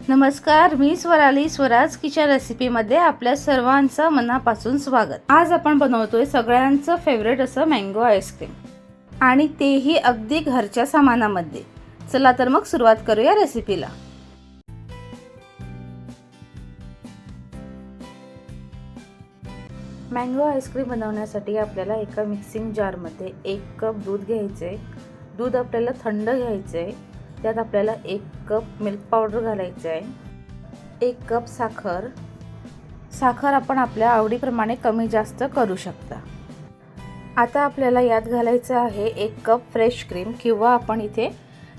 नमस्कार, मी स्वराली स्वराज किचन रेसिपीमध्ये आपल्या सर्वांचं मनापासून स्वागत। आज आपण बनवतोय सगळ्यांचं फेवरेट असं मँगो आईस्क्रीम आणि तेही अगदी घरच्या सामानामध्ये। चला तर मग सुरुवात करूया रेसिपीला। मँगो आईस्क्रीम बनवण्यासाठी आपल्याला एका मिक्सिंग जारमध्ये 1 कप दूध घ्यायचे। दूध आपल्याला थंड घ्यायचे। त्यात आपल्याला 1 कप मिल्क पावडर घालायचे आहे। 1 कप साखर। साखर आपण आपल्या आवडीप्रमाणे कमी जास्त करू शकता। आता आपल्याला यात घालायचं आहे 1 कप फ्रेश क्रीम किंवा आपण इथे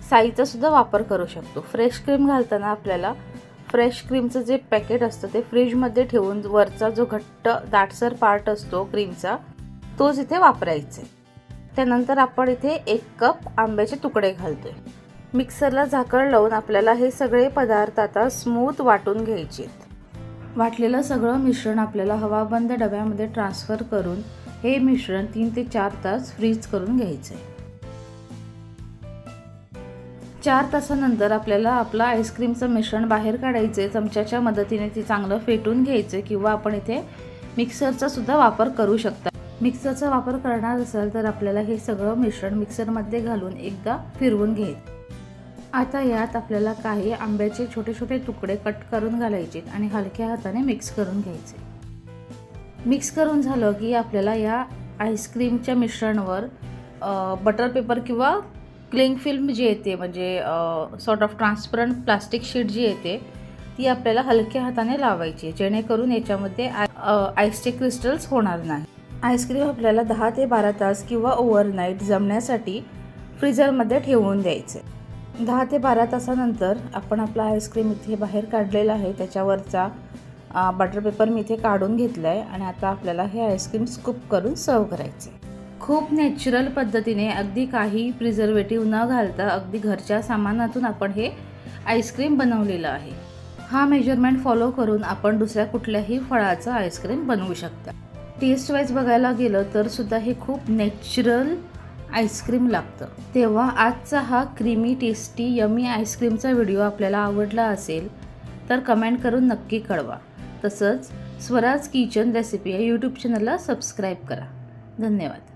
साईचा सुद्धा वापर करू शकतो। फ्रेश क्रीम घालताना आपल्याला फ्रेश क्रीमचं जे पॅकेट असतं ते फ्रीजमध्ये ठेवून वरचा जो घट्ट दाटसर पार्ट असतो क्रीमचा तोच इथे वापरायचा। त्यानंतर आपण इथे 1 कप आंब्याचे तुकडे घालतोय। मिक्सरला झाकण लावून आपल्याला हे सगळे पदार्थ आता स्मूथ वाटून घ्यायचे। वाटलेलं सगळं मिश्रण आपल्याला हवाबंद डब्यामध्ये ट्रान्सफर करून हे मिश्रण 3 ते 4 तास फ्रीज करून घ्यायचे। 4 तासानंतर आपल्याला आपला आईस्क्रीमचं मिश्रण बाहेर काढायचे। चमच्याच्या मदतीने ते चांगलं फेटून घ्यायचे किंवा आपण इथे मिक्सरचा सुद्धा वापर करू शकता। मिक्सरचा वापर करणार असाल तर आपल्याला हे सगळं मिश्रण मिक्सरमध्ये घालून एकदा फिरवून घ्यायचे। आता यात आपल्याला काही आंब्याचे छोटे छोटे तुकडे कट करून घालायचे आणि हलक्या हाताने मिक्स करून घ्यायचे। मिक्स करून झालं की आपल्याला या आईस्क्रीमच्या मिश्रणावर बटर पेपर किंवा क्लिंग फिल्म जी येते म्हणजे sort of transparent plastic sheet जी येते ती आपल्याला हलक्या हाताने लावायची जेणेकरून याच्यामध्ये आईसचे क्रिस्टल्स होणार नाही। आईस्क्रीम आपल्याला 10 ते 12 तास किंवा ओव्हरनाईट जमण्यासाठी फ्रीजरमध्ये ठेवून द्यायचे। 10 ते 12 तासानंतर आपण आपला आईस्क्रीम इथे बाहेर काढलेला आहे। त्याच्यावरचा बटर पेपर मी इथे काढून घेतला आहे आणि आता आपल्याला हे आईस्क्रीम स्कूप करून सर्व करायचे। खूप नॅचरल पद्धतीने अगदी काही प्रिझर्वेटिव्ह न घालता अगदी घरच्या सामानातून आपण हे आईस्क्रीम बनवलेलं आहे। हा मेजरमेंट फॉलो करून आपण दुसऱ्या कुठल्याही फळाचं आईस्क्रीम बनवू शकता। टेस्ट वाईज बघायला गेलं तर सुद्धा हे खूप नॅचरल आईस्क्रीम लागतं। तेव्हा आजचा हा क्रीमी टेस्टी यमी आईस्क्रीमचा व्हिडिओ आपल्याला आवडला असेल तर कमेंट करून नक्की कळवा। तसंच स्वराज किचन रेसिपी या यूट्यूब चॅनलला सबस्क्राईब करा। धन्यवाद।